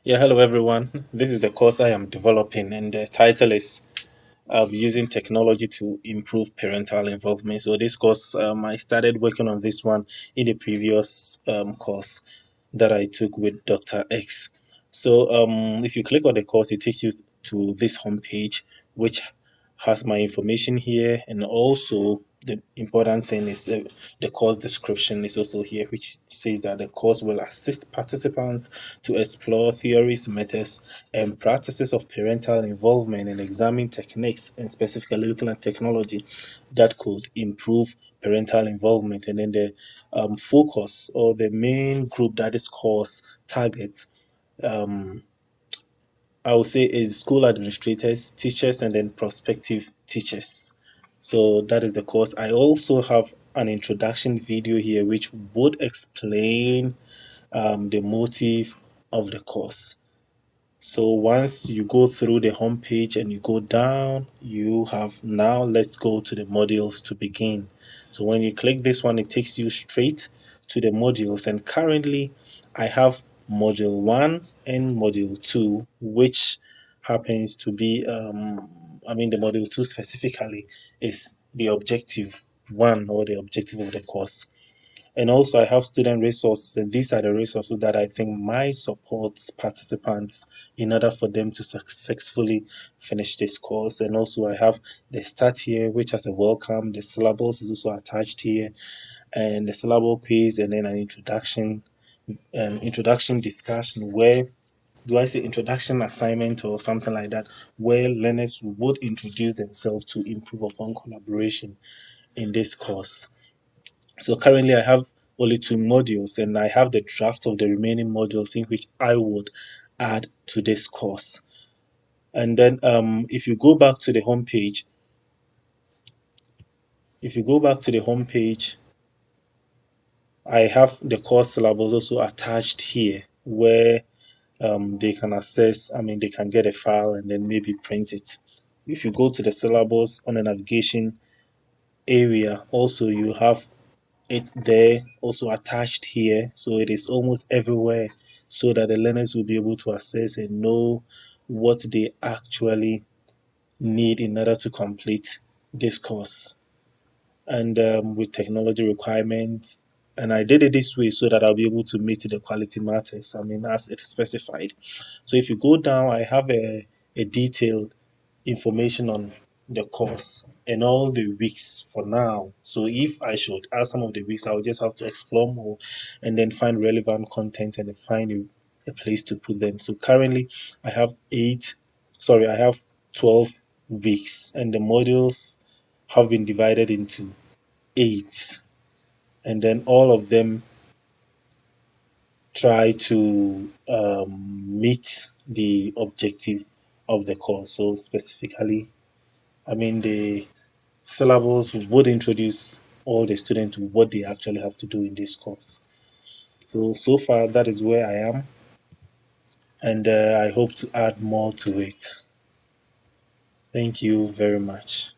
Yeah, hello everyone. This is the course I am developing, and the title is Using Technology to Improve Parental Involvement. So, this course, I started working on this one in the previous course that I took with Dr. X. So, if you click on the course, it takes you to this homepage, which has my information here, and also the important thing is the course description is also here, which says that the course will assist participants to explore theories, methods, and practices of parental involvement and examine techniques, and specifically looking at technology that could improve parental involvement. And then the focus or the main group that this course targets, um, I would say, is school administrators, teachers, and then prospective teachers. So that is the course. I also have an introduction video here which would explain the motive of the course. So once you go through the homepage and you go down, you have now let's go to the modules to begin. So when you click this one, it takes you straight to the modules. And currently, I have module 1 and module 2, which happens to be, the module 2 specifically is the objective 1 or the objective of the course. And also, I have student resources, and these are the resources that I think might support participants in order for them to successfully finish this course. And also, I have the start here, which has a welcome. The syllabus is also attached here, and the syllable quiz, and then an introduction discussion where do I say introduction assignment or something like that, where learners would introduce themselves to improve upon collaboration in this course. So currently I have only two modules, and I have the draft of the remaining modules in which I would add to this course. And then if you go back to the home page, I have the course syllabus also attached here where they can access, they can get a file and then maybe print it. If you go to the syllabus on the navigation area, also you have it there also attached here, so it is almost everywhere, so that the learners will be able to access and know what they actually need in order to complete this course. And with technology requirements, and I did it this way so that I'll be able to meet the quality matters, as it's specified. So if you go down, I have a detailed information on the course and all the weeks for now. So if I should add some of the weeks, I will just have to explore more and then find relevant content and find a place to put them. So currently I have I have 12 weeks, and the modules have been divided into eight, and then all of them try to meet the objective of the course. So specifically, the syllables would introduce all the students to what they actually have to do in this course. So far, that is where I am, and I hope to add more to it. Thank you very much.